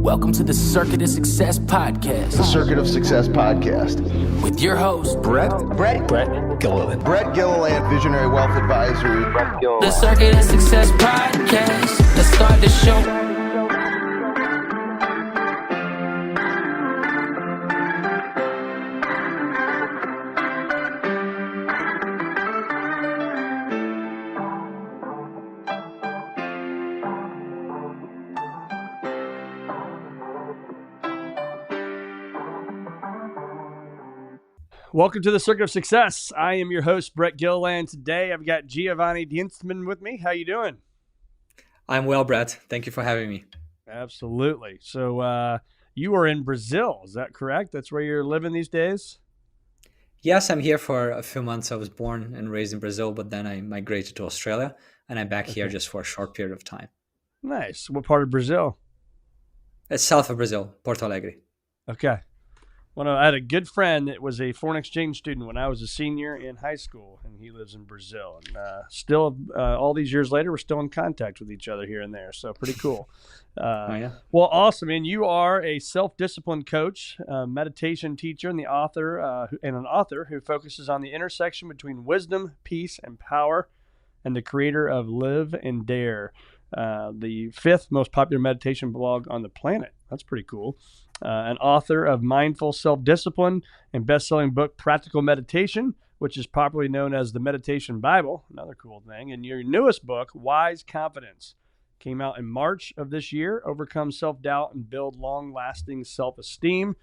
Welcome to the Circuit of Success Podcast. The Circuit of Success Podcast. With your host, Brett Gilliland. Brett Gilliland, Visionary Wealth Advisory. The Circuit of Success Podcast. Let's start the show. Welcome to the Circuit of Success. I am your host, Brett Gilliland. Today, I've got Giovanni Dienstmann with me. How you doing? I'm well, Brett. Thank you for having me. Absolutely. So you are in Brazil, is that correct? That's where you're living these days? Yes, I'm here for a few months. I was born and raised in Brazil, but then I migrated to Australia, and I'm back here just for a short period of time. Nice. What part of Brazil? It's south of Brazil, Porto Alegre. Okay. Well, I had a good friend that was a foreign exchange student when I was a senior in high school, and he lives in Brazil. And still, all these years later, we're still in contact with each other here and there. So pretty cool. Yeah. Well, awesome. And you are a self-discipline coach, a meditation teacher, and an author who focuses on the intersection between wisdom, peace, and power, and the creator of Live and Dare, the fifth most popular meditation blog on the planet. That's pretty cool. An author of Mindful Self-Discipline and best-selling book Practical Meditation, which is popularly known as the Meditation Bible, another cool thing. And your newest book, Wise Confidence, came out in March of this year, Overcome Self-Doubt and Build Long-Lasting Self-Esteem.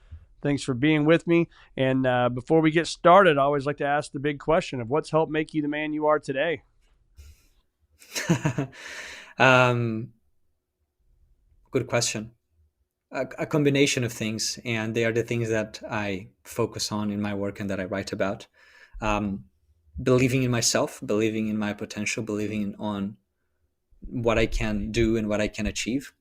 Thanks for being with me. And before we get started, I always like to ask the big question of what's helped make you the man you are today? Good question. A combination of things, and they are the things that I focus on in my work and that I write about. Believing in myself, believing in my potential, believing on what I can do and what I can achieve.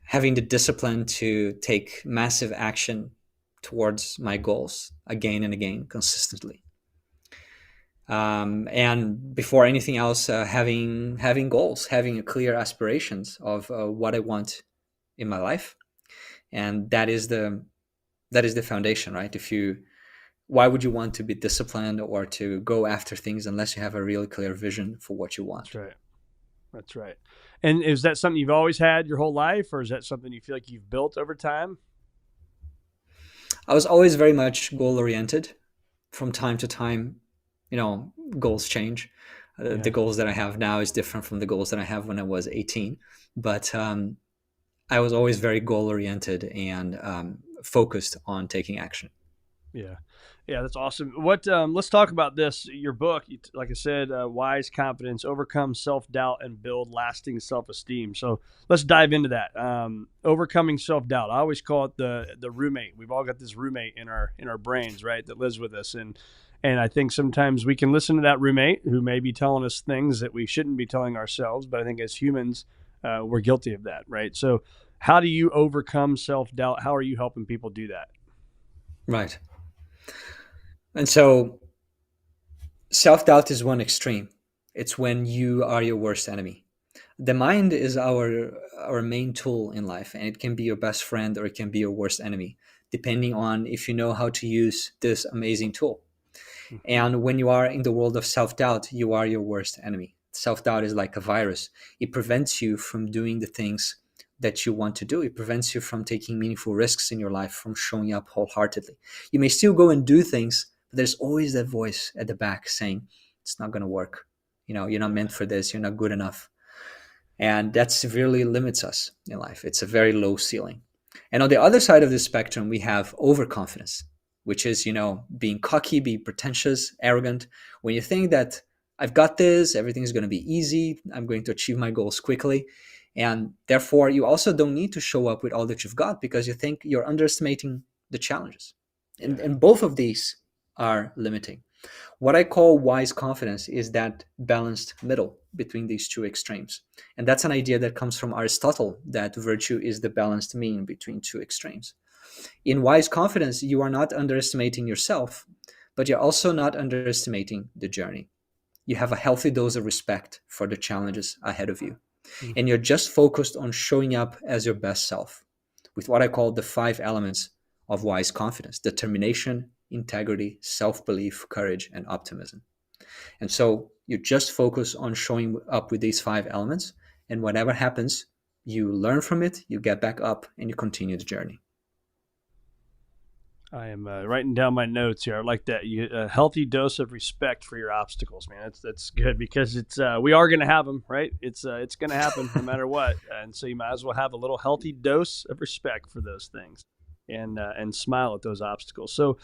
Having the discipline to take massive action towards my goals again and again, consistently. And before anything else, having goals, having a clear aspirations of what I want in my life, and that is the foundation, right? Why would you want to be disciplined or to go after things unless you have a really clear vision for what you want? That's right. And is that something you've always had your whole life, or is that something you feel like you've built over time? I was always very much goal oriented. From time to time, goals change. The goals that I have now is different from the goals that I have when I was 18, but I was always very goal-oriented and focused on taking action. Yeah, that's awesome. Let's talk about this. Your book, like I said, Wise Confidence, Overcome Self-Doubt and Build Lasting Self-Esteem. So let's dive into that. Overcoming self-doubt. I always call it the roommate. We've all got this roommate in our brains, right, that lives with us. And I think sometimes we can listen to that roommate who may be telling us things that we shouldn't be telling ourselves. But I think as humans, we're guilty of that, right? So how do you overcome self-doubt? How are you helping people do that? Right. And so self-doubt is one extreme. It's when you are your worst enemy. The mind is our main tool in life, and it can be your best friend or it can be your worst enemy, depending on if you know how to use this amazing tool. Mm-hmm. And when you are in the world of self-doubt, you are your worst enemy. Self-doubt is like a virus. It prevents you from doing the things that you want to do. It prevents you from taking meaningful risks in your life, from showing up wholeheartedly. You may still go and do things, but there's always that voice at the back saying, it's not going to work. You're not meant for this. You're not good enough. And that severely limits us in life. It's a very low ceiling. And on the other side of the spectrum, we have overconfidence, which is, being cocky, being pretentious, arrogant. When you think that I've got this, everything's going to be easy, I'm going to achieve my goals quickly. And therefore, you also don't need to show up with all that you've got because you think you're underestimating the challenges. And both of these are limiting. What I call wise confidence is that balanced middle between these two extremes. And that's an idea that comes from Aristotle, that virtue is the balanced mean between two extremes. In wise confidence, you are not underestimating yourself, but you're also not underestimating the journey. You have a healthy dose of respect for the challenges ahead of you. Mm-hmm. And you're just focused on showing up as your best self, with what I call the 5 elements of wise confidence: determination, integrity, self-belief, courage, and optimism. And so you just focus on showing up with these 5 elements, and whatever happens, you learn from it, you get back up, and you continue the journey. I am writing down my notes here. I like that. A healthy dose of respect for your obstacles, man. That's good, because it's we are going to have them, right? It's going to happen no matter what, and so you might as well have a little healthy dose of respect for those things, and smile at those obstacles. So,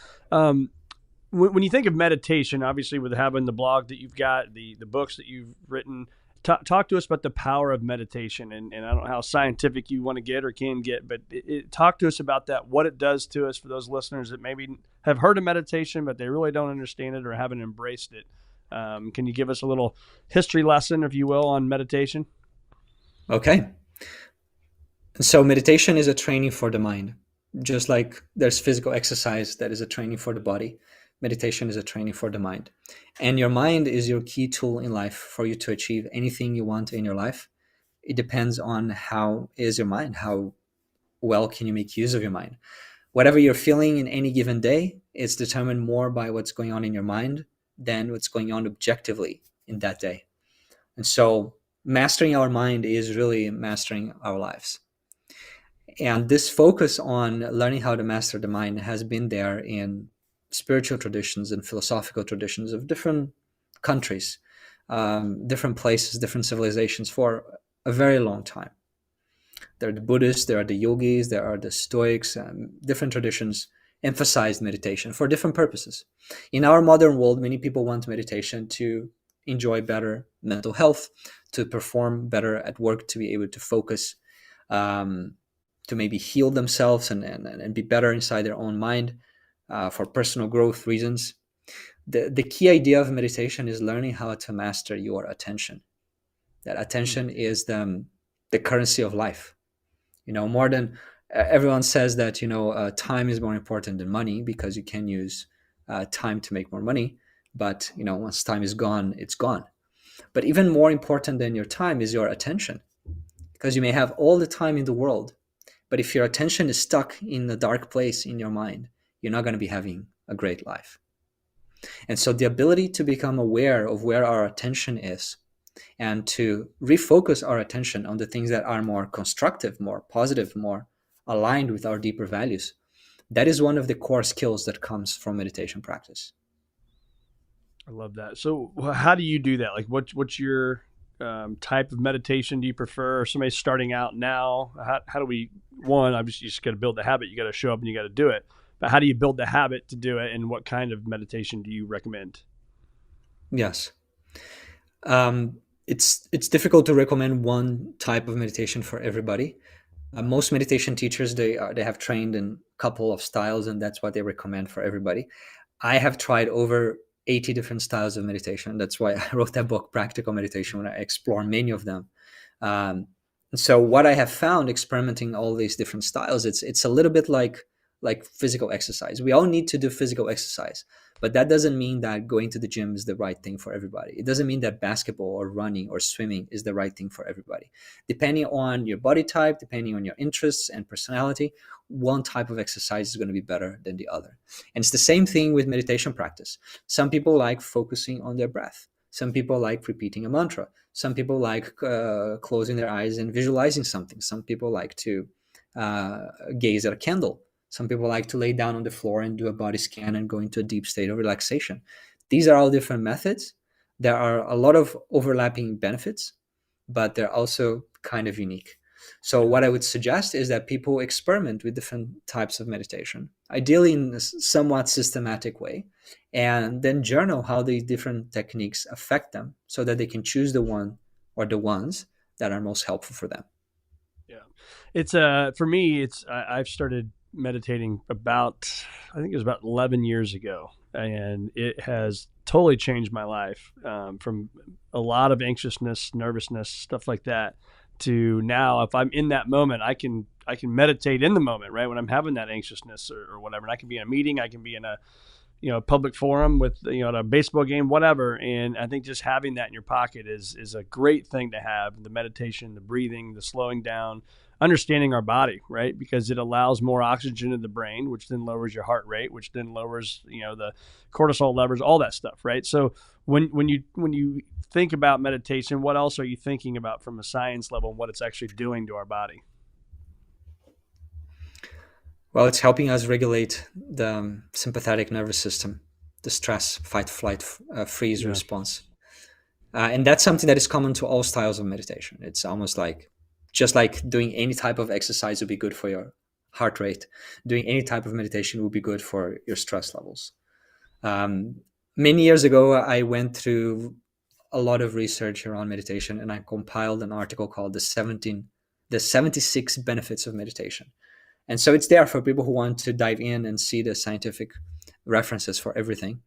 when you think of meditation, obviously with having the blog that you've got, the books that you've written, talk to us about the power of meditation, and I don't know how scientific you want to get or can get, but talk to us about that, what it does to us for those listeners that maybe have heard of meditation, but they really don't understand it or haven't embraced it. Can you give us a little history lesson, if you will, on meditation? Okay. So meditation is a training for the mind. Just like there's physical exercise that is a training for the body, meditation is a training for the mind. And your mind is your key tool in life for you to achieve anything you want in your life. It depends on how is your mind, how well can you make use of your mind. Whatever you're feeling in any given day is determined more by what's going on in your mind than what's going on objectively in that day. And so mastering our mind is really mastering our lives. And this focus on learning how to master the mind has been there in spiritual traditions and philosophical traditions of different countries, different places, different civilizations for a very long time. There are the Buddhists, there are the yogis, there are the Stoics, different traditions emphasize meditation for different purposes. In our modern world, many people want meditation to enjoy better mental health, to perform better at work, to be able to focus, to maybe heal themselves and be better inside their own mind. For personal growth reasons. The key idea of meditation is learning how to master your attention. That attention is the currency of life. More than everyone says that, time is more important than money, because you can use time to make more money. But, once time is gone, it's gone. But even more important than your time is your attention, because you may have all the time in the world, but if your attention is stuck in a dark place in your mind, you're not going to be having a great life. And so the ability to become aware of where our attention is and to refocus our attention on the things that are more constructive, more positive, more aligned with our deeper values, that is one of the core skills that comes from meditation practice. I love that. So how do you do that? Like what's your type of meditation do you prefer? Or somebody's starting out now, how do we, obviously you just got to build the habit, you got to show up and you got to do it. But how do you build the habit to do it, and what kind of meditation do you recommend? Yes. It's difficult to recommend one type of meditation for everybody. Most meditation teachers, they have trained in a couple of styles, and that's what they recommend for everybody. I have tried over 80 different styles of meditation. That's why I wrote that book, Practical Meditation, when I explore many of them. So what I have found experimenting all these different styles, it's a little bit like physical exercise. We all need to do physical exercise, but that doesn't mean that going to the gym is the right thing for everybody. It doesn't mean that basketball or running or swimming is the right thing for everybody. Depending on your body type, depending on your interests and personality, one type of exercise is going to be better than the other. And it's the same thing with meditation practice. Some people like focusing on their breath. Some people like repeating a mantra. Some people like closing their eyes and visualizing something. Some people like to gaze at a candle. Some people like to lay down on the floor and do a body scan and go into a deep state of relaxation. These are all different methods. There are a lot of overlapping benefits, but they're also kind of unique. So what I would suggest is that people experiment with different types of meditation, ideally in a somewhat systematic way, and then journal how these different techniques affect them so that they can choose the one or the ones that are most helpful for them. Yeah. It's for me, I've started meditating I think it was about 11 years ago, and it has totally changed my life, from a lot of anxiousness, nervousness, stuff like that, to now if I'm in that moment, I can meditate in the moment, right? When I'm having that anxiousness or whatever, and I can be in a meeting, I can be in a public forum with, at a baseball game, whatever. And I think just having that in your pocket is a great thing to have. The meditation, the breathing, the slowing down, understanding our body, right? Because it allows more oxygen in the brain, which then lowers your heart rate, which then lowers, the cortisol levels, all that stuff, right? So when you think about meditation, what else are you thinking about from a science level and what it's actually doing to our body? Well, it's helping us regulate the sympathetic nervous system, the stress, fight, flight, freeze Yeah. response. And that's something that is common to all styles of meditation. It's almost like, just like doing any type of exercise would be good for your heart rate, doing any type of meditation would be good for your stress levels. Many years ago, I went through a lot of research around meditation, and I compiled an article called the 76 benefits of meditation. And so it's there for people who want to dive in and see the scientific references for everything.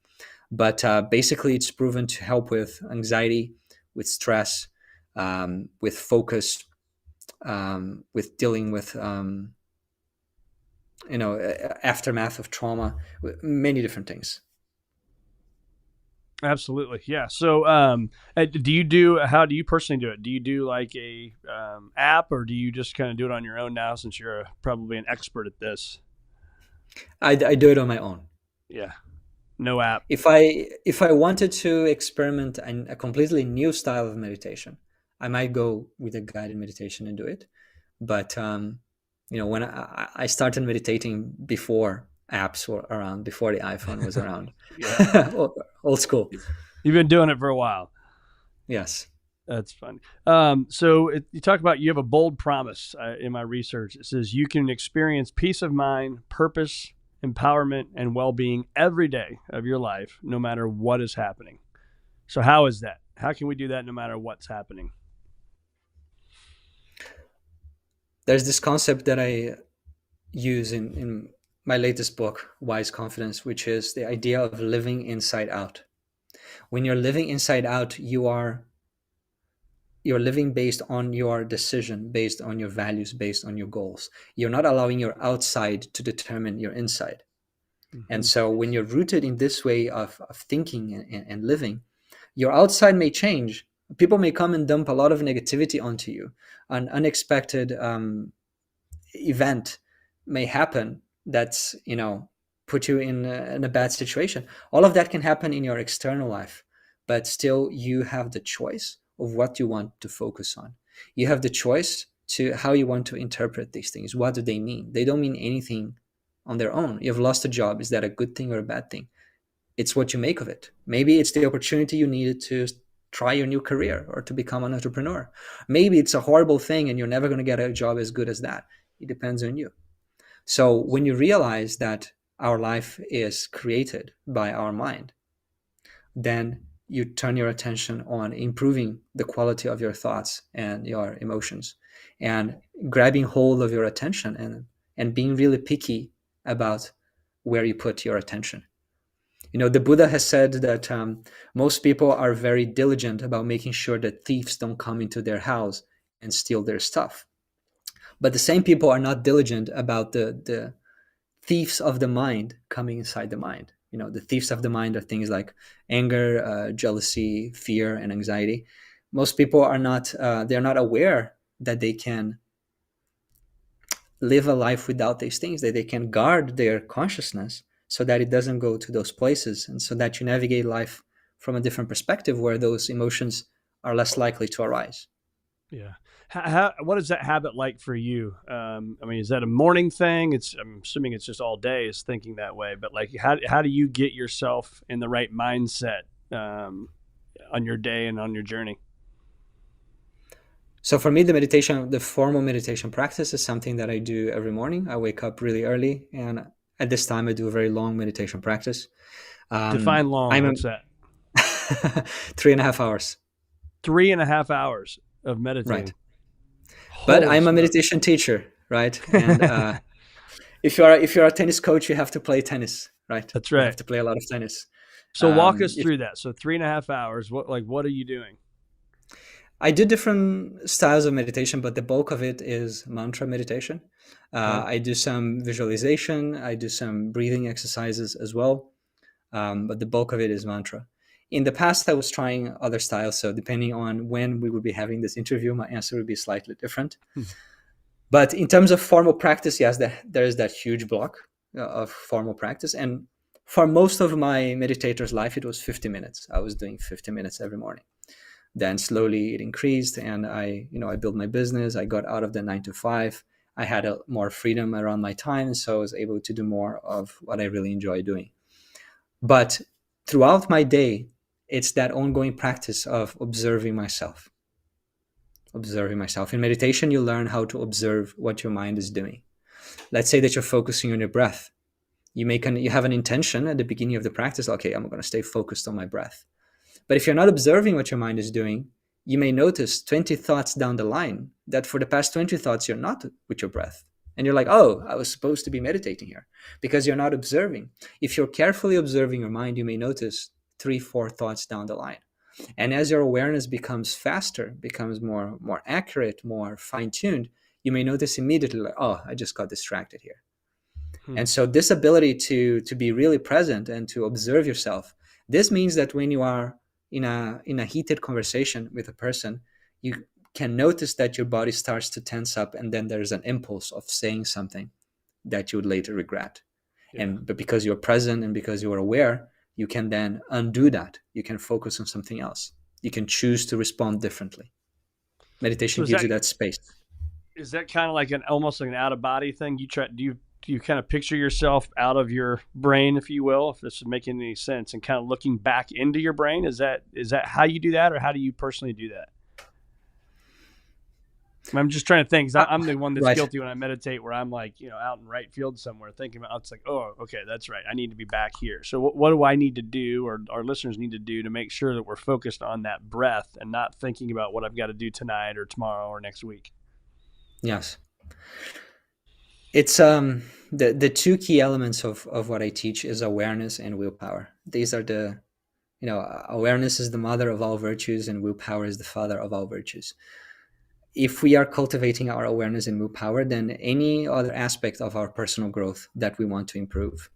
But basically, it's proven to help with anxiety, with stress, with focus, with dealing with aftermath of trauma, many different things. Absolutely. Yeah. So, how do you personally do it? Do you do like a app, or do you just kind of do it on your own now, since you're probably an expert at this? I do it on my own. Yeah. No app. If I wanted to experiment a completely new style of meditation, I might go with a guided meditation and do it. But when I started meditating before apps were around, before the iPhone was around, old school. You've been doing it for a while. Yes. That's funny. You talk about, you have a bold promise in my research. It says you can experience peace of mind, purpose, empowerment, and well-being every day of your life, no matter what is happening. So how is that? How can we do that no matter what's happening? There's this concept that I use in my latest book, Wise Confidence, which is the idea of living inside out. When you're living inside out, you're living based on your decision, based on your values, based on your goals. You're not allowing your outside to determine your inside. Mm-hmm. And so when you're rooted in this way of thinking and living, your outside may change. People may come and dump a lot of negativity onto you. An unexpected event may happen that's, put you in a bad situation. All of that can happen in your external life, but still you have the choice of what you want to focus on. You have the choice to how you want to interpret these things. What do they mean? They don't mean anything on their own. You've lost a job. Is that a good thing or a bad thing? It's what you make of it. Maybe it's the opportunity you needed to try your new career or to become an entrepreneur. Maybe it's a horrible thing and you're never going to get a job as good as that. It depends on you. So when you realize that our life is created by our mind, then you turn your attention on improving the quality of your thoughts and your emotions, and grabbing hold of your attention and being really picky about where you put your attention. The Buddha has said that most people are very diligent about making sure that thieves don't come into their house and steal their stuff. But the same people are not diligent about the thieves of the mind coming inside the mind. The thieves of the mind are things like anger, jealousy, fear, and anxiety. Most people are not, they're not aware that they can live a life without these things, that they can guard their consciousness so that it doesn't go to those places, and so that you navigate life from a different perspective where those emotions are less likely to arise. Yeah. What is that habit like for you? Is that a morning thing? I'm assuming it's just all day is thinking that way, but like, how do you get yourself in the right mindset on your day and on your journey? So for me, the formal meditation practice is something that I do every morning. I wake up really early, and at this time I do a very long meditation practice. Define long. What's that? 3.5 hours. 3.5 hours of meditating. Right. But I'm a meditation teacher, right? And if you're a tennis coach, you have to play tennis, right? That's right. You have to play a lot of tennis. So walk us through that. So 3.5 hours. What are you doing? I do different styles of meditation, but the bulk of it is mantra meditation. I do some visualization. I do some breathing exercises as well. But the bulk of it is mantra. In the past, I was trying other styles. So depending on when we would be having this interview, my answer would be slightly different. But in terms of formal practice, yes, there is that huge block of formal practice. And for most of my meditator's life, it was 50 minutes. I was doing 50 minutes every morning. Then slowly it increased, and I built my business. I got out of the 9 to 5. I had more freedom around my time, and so I was able to do more of what I really enjoy doing. But throughout my day, it's that ongoing practice of observing myself. Observing myself. In meditation, you learn how to observe what your mind is doing. Let's say that you're focusing on your breath. You have an intention at the beginning of the practice. Okay, I'm going to stay focused on my breath. But if you're not observing what your mind is doing, you may notice 20 thoughts down the line that for the past 20 thoughts, you're not with your breath. And you're like, oh, I was supposed to be meditating here, because you're not observing. If you're carefully observing your mind, you may notice 3-4 thoughts down the line. And as your awareness becomes faster, becomes more accurate, more fine-tuned, you may notice immediately, like, oh, I just got distracted here. And so this ability to be really present and to observe yourself, this means that when you are in a heated conversation with a person, you can notice that your body starts to tense up, and then there's an impulse of saying something that you would later regret. Yeah. But because you're present and because you're aware, you can then undo that. You can focus on something else. You can choose to respond differently. Meditation gives you that space. Is that kind of like almost like an out of body thing? Do you kind of picture yourself out of your brain, if you will, if this is making any sense, and kind of looking back into your brain? Is that how you do that, or how do you personally do that? I'm just trying to think, because I'm the one that's guilty when I meditate, where I'm like, out in right field somewhere thinking about, it's like, oh, okay, that's right, I need to be back here. So what do I need to do, or our listeners need to do, to make sure that we're focused on that breath and not thinking about what I've got to do tonight or tomorrow or next week? Yes. It's the two key elements of what I teach is awareness and willpower. These are awareness is the mother of all virtues, and willpower is the father of all virtues. If we are cultivating our awareness and willpower, then any other aspect of our personal growth that we want to improve,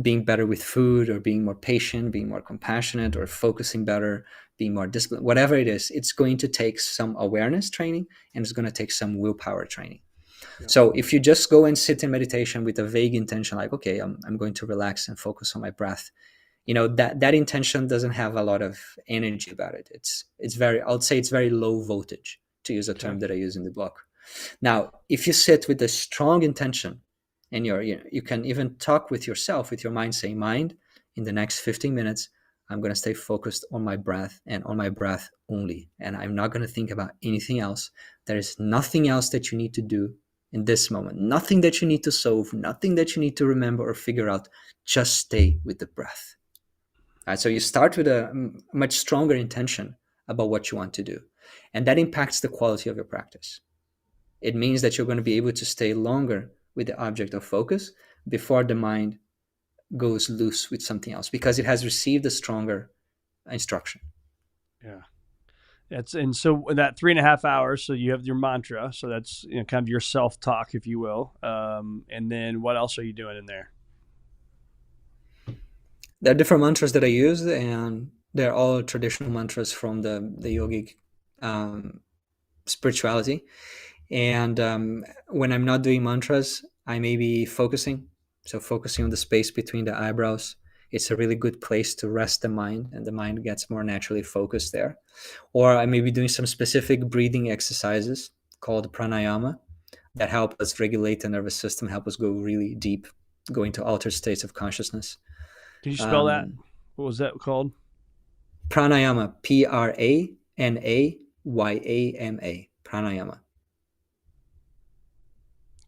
being better with food, or being more patient, being more compassionate, or focusing better, being more disciplined, whatever it is, it's going to take some awareness training, and it's going to take some willpower training. Yeah. So if you just go and sit in meditation with a vague intention, like, okay, I'm going to relax and focus on my breath, that intention doesn't have a lot of energy about it. I would say it's very low voltage, to use a term that I use in the book. Now, if you sit with a strong intention, and you can even talk with yourself, with your mind, say, mind, in the next 15 minutes, I'm going to stay focused on my breath, and on my breath only. And I'm not going to think about anything else. There is nothing else that you need to do in this moment. Nothing that you need to solve, nothing that you need to remember or figure out. Just stay with the breath. All right, so you start with a much stronger intention about what you want to do. And that impacts the quality of your practice. It means that you're going to be able to stay longer with the object of focus before the mind goes loose with something else, because it has received a stronger instruction. Yeah. And so that 3.5 hours, so you have your mantra, so that's kind of your self-talk, if you will. And then what else are you doing in there? There are different mantras that I use, and they're all traditional mantras from the yogic spirituality. And when I'm not doing mantras, I may be focusing. So focusing on the space between the eyebrows. It's a really good place to rest the mind, and the mind gets more naturally focused there. Or I may be doing some specific breathing exercises called pranayama that help us regulate the nervous system, help us go really deep, go into altered states of consciousness. Can you spell that? What was that called? Pranayama, Pranayama, pranayama.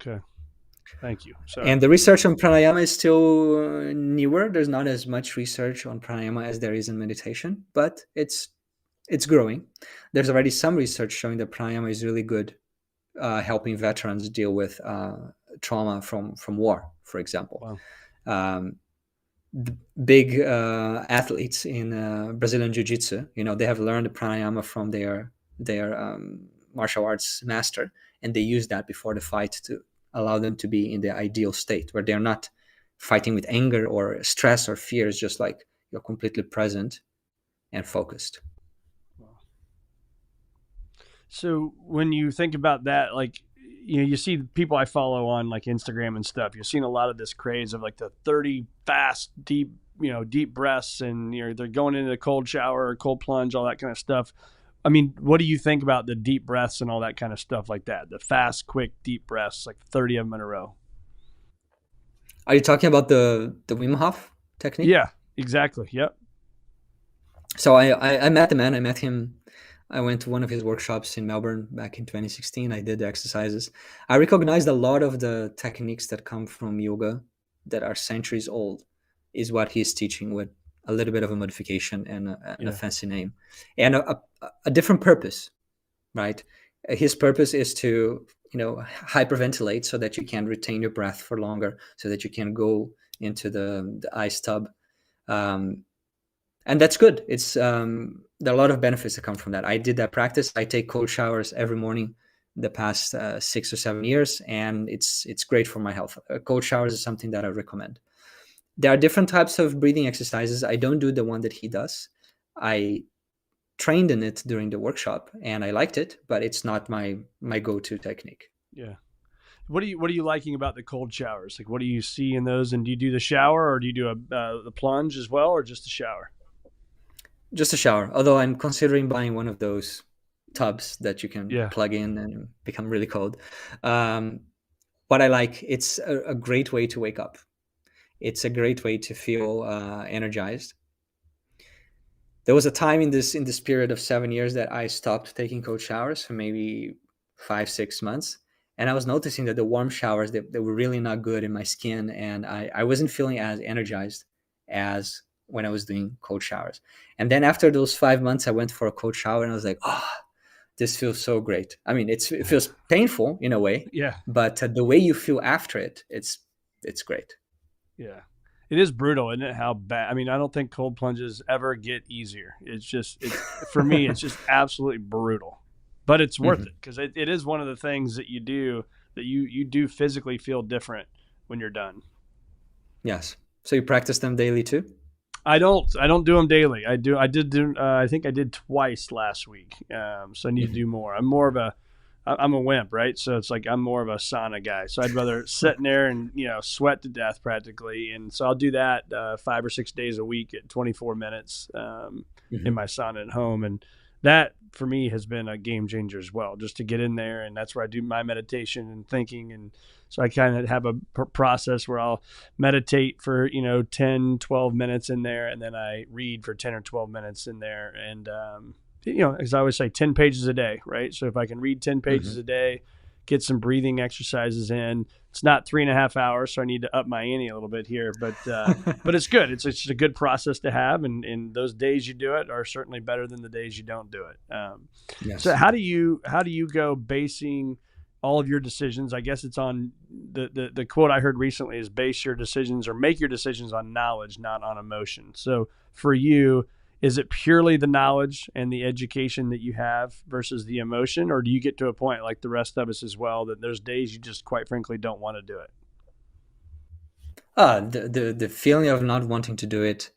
Okay. Thank you. And the research on pranayama is still newer. There's not as much research on pranayama as there is in meditation, but it's growing. There's already some research showing that pranayama is really good, helping veterans deal with trauma from war, for example. Wow. The big athletes in Brazilian Jiu-Jitsu, they have learned pranayama from their martial arts master, and they use that before the fight to allow them to be in the ideal state, where they're not fighting with anger or stress or fear. It's just like you're completely present and focused. So when you think about that, like, you see people I follow on like Instagram and stuff, you're seeing a lot of this craze of like the 30 fast, deep, deep breaths, and they're going into the cold shower or cold plunge, all that kind of stuff. I mean, what do you think about the deep breaths and all that kind of stuff like that? The fast, quick, deep breaths, like 30 of them in a row. Are you talking about the Wim Hof technique? Yeah, exactly. Yep. So I met the man. I met him. I went to one of his workshops in Melbourne back in 2016. I did the exercises. I recognized a lot of the techniques that come from yoga that are centuries old is what he's teaching with a little bit of a modification and a Yeah. fancy name and a different purpose, right? His purpose is to, hyperventilate so that you can retain your breath for longer, so that you can go into the ice tub. And that's good. It's there are a lot of benefits that come from that. I did that practice. I take cold showers every morning the past 6 or 7 years, and it's great for my health. Cold showers is something that I recommend. There are different types of breathing exercises. I don't do the one that he does. I trained in it during the workshop and I liked it, but it's not my go-to technique. Yeah. What are you liking about the cold showers? Like, what do you see in those? And do you do the shower, or do you do the plunge as well, or just the shower? Just a shower, although I'm considering buying one of those tubs that you can Yeah. plug in and become really cold. Um, what I like, it's a great way to wake up. It's a great way to feel energized. There was a time in this period of 7 years that I stopped taking cold showers for maybe 5 6 months, and I was noticing that the warm showers they were really not good in my skin, and I wasn't feeling as energized as when I was doing cold showers. And then after those 5 months, I went for a cold shower, and I was like, oh, this feels so great. I mean, it feels painful in a way, Yeah. but the way you feel after it, it's great. Yeah. It is brutal, isn't it? How bad. I mean, I don't think cold plunges ever get easier. It's for me, it's just absolutely brutal. But it's worth Mhm. it, because it is one of the things that you do that you do physically feel different when you're done. Yes. So you practice them daily too? I don't do them daily. I did do I think I did twice last week. So I need to Mhm. do more. I'm a wimp, right? So it's like I'm more of a sauna guy. So I'd rather sit in there and sweat to death practically. And so I'll do that 5 or 6 days a week at 24 minutes in Mhm. my sauna at home. And that for me has been a game changer as well, just to get in there. And that's where I do my meditation and thinking. And so I kind of have a process where I'll meditate for 10, 12 minutes in there, and then I read for 10 or 12 minutes in there. And as I always say, 10 pages a day, right? So if I can read 10 pages Mhm. a day, get some breathing exercises in. It's not 3.5 hours, so I need to up my ante a little bit here, but it's good. It's just a good process to have, and those days you do it are certainly better than the days you don't do it. So Yes. how do you go basing all of your decisions? I guess it's on the quote I heard recently is base your decisions or make your decisions on knowledge, not on emotion. So for you, is it purely the knowledge and the education that you have versus the emotion, or do you get to a point like the rest of us as well that there's days you just quite frankly don't want to do it? The feeling of not wanting to do it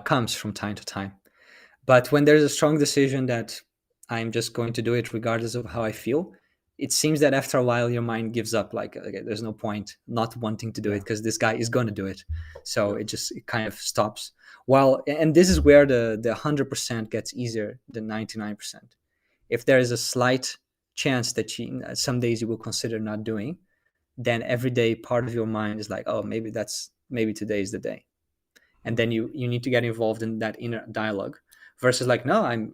comes from time to time. But when there's a strong decision that I'm just going to do it regardless of how I feel, it seems that after a while your mind gives up. Like, okay, there's no point not wanting to do it Yeah. because this guy is going to do it. So Yep. it kind of stops. Well, and this is where the 100% gets easier than 99%. If there is a slight chance that some days you will consider not doing, then every day part of your mind is like, oh, maybe today is the day, and then you need to get involved in that inner dialogue versus like, no, I'm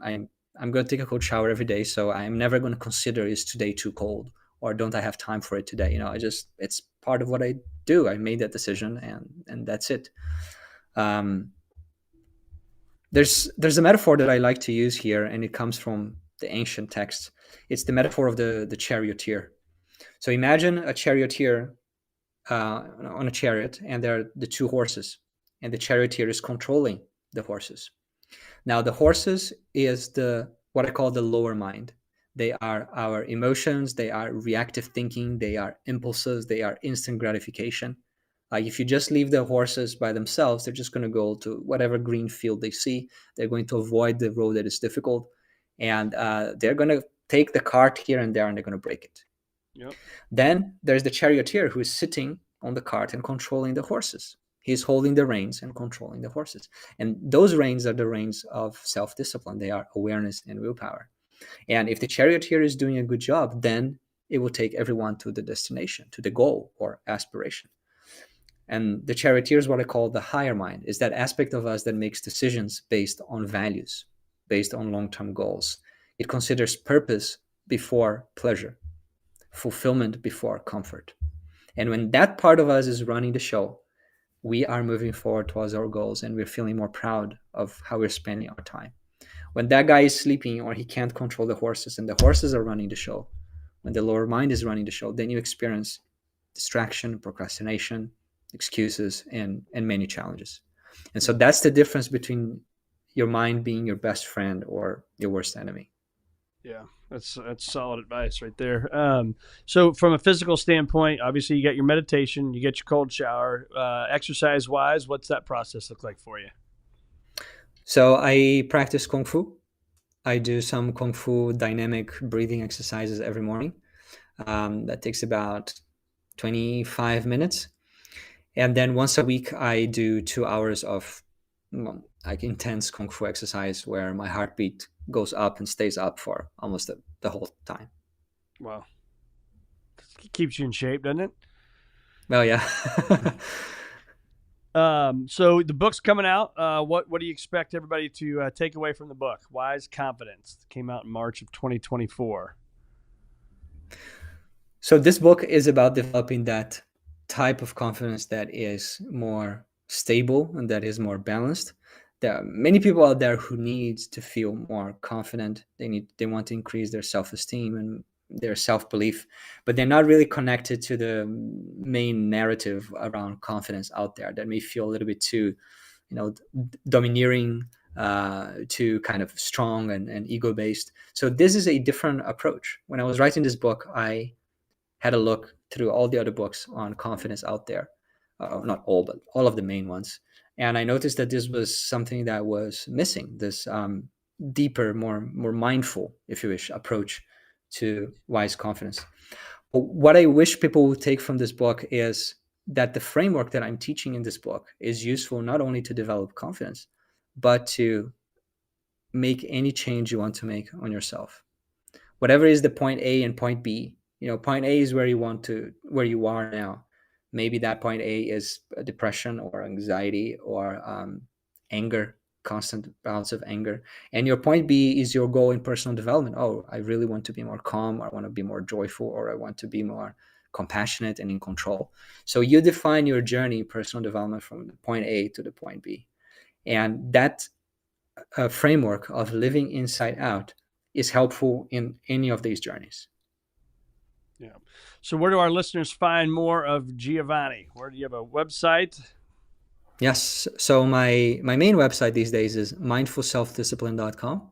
going to take a cold shower every day, so I'm never going to consider, is today too cold or don't I have time for it today. It's part of what I do. I made that decision, and that's it. um, there's a metaphor that I like to use here, and it comes from the ancient texts. It's the metaphor of the charioteer. So imagine a charioteer on a chariot, and there are the two horses, and the charioteer is controlling the horses. Now, the horses is the what I call the lower mind. They are our emotions, they are reactive thinking, they are impulses, they are instant gratification. Like if you just leave the horses by themselves, they're just going to go to whatever green field they see. They're going to avoid the road that is difficult, and they're going to take the cart here and there and they're going to break it. Yep. Then there's the charioteer who is sitting on the cart and controlling the horses. He's holding the reins and controlling the horses. And those reins are the reins of self-discipline. They are awareness and willpower. And if the charioteer is doing a good job, then it will take everyone to the destination, to the goal or aspiration. And the charioteer is what I call the higher mind, is that aspect of us that makes decisions based on values, based on long-term goals. It considers purpose before pleasure, fulfillment before comfort. And when that part of us is running the show, we are moving forward towards our goals and we're feeling more proud of how we're spending our time. When that guy is sleeping or he can't control the horses and the horses are running the show, when the lower mind is running the show, then you experience distraction, procrastination, excuses, and many challenges. And so that's the difference between your mind being your best friend or your worst enemy. Yeah, that's solid advice right there. So from a physical standpoint, obviously you got your meditation, you get your cold shower. Exercise wise, what's that process look like for you? So I practice Kung Fu. I do some Kung Fu dynamic breathing exercises every morning. That takes about 25 minutes. And then once a week, I do 2 hours of like intense Kung Fu exercise where my heartbeat goes up and stays up for almost the whole time. Wow. It keeps you in shape, doesn't it? Well, yeah. So the book's coming out. What do you expect everybody to take away from the book? Wise Confidence. It came out in March of 2024. So this book is about developing that type of confidence that is more stable and that is more balanced. There are many people out there who need to feel more confident. They want to increase their self-esteem and their self-belief, but they're not really connected to the main narrative around confidence out there that may feel a little bit too, domineering, too kind of strong and ego-based. So this is a different approach. When I was writing this book, I had a look through all the other books on confidence out there, not all, but all of the main ones. And I noticed that this was something that was missing, this deeper, more mindful, if you wish, approach to wise confidence. But what I wish people would take from this book is that the framework that I'm teaching in this book is useful not only to develop confidence, but to make any change you want to make on yourself. Whatever is the point A and point B, point A is where you are now. Maybe that point A is depression or anxiety or anger, constant bouts of anger. And your point B is your goal in personal development. Oh, I really want to be more calm. I want to be more joyful, or I want to be more compassionate and in control. So you define your journey in personal development from the point A to the point B. And that framework of living inside out is helpful in any of these journeys. Yeah. So where do our listeners find more of Giovanni? Where do you have a website? Yes. So my main website these days is mindfulselfdiscipline.com.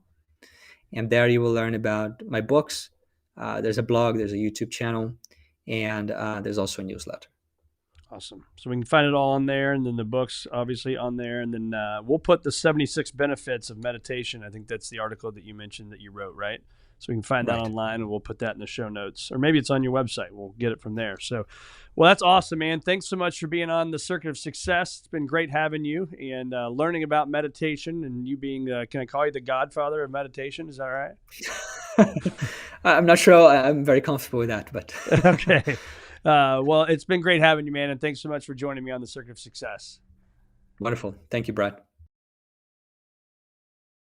And there you will learn about my books. There's a blog, there's a YouTube channel, and there's also a newsletter. Awesome. So we can find it all on there, and then the books obviously on there. And then we'll put the 76 benefits of meditation. I think that's the article that you mentioned that you wrote, right? So we can find that online, and we'll put that in the show notes. Or maybe it's on your website. We'll get it from there. So, well, that's awesome, man. Thanks so much for being on the Circuit of Success. It's been great having you and learning about meditation, and you being, can I call you the godfather of meditation? Is that right? I'm not sure I'm very comfortable with that, but. Okay. Well, it's been great having you, man. And thanks so much for joining me on the Circuit of Success. Wonderful. Thank you, Brett.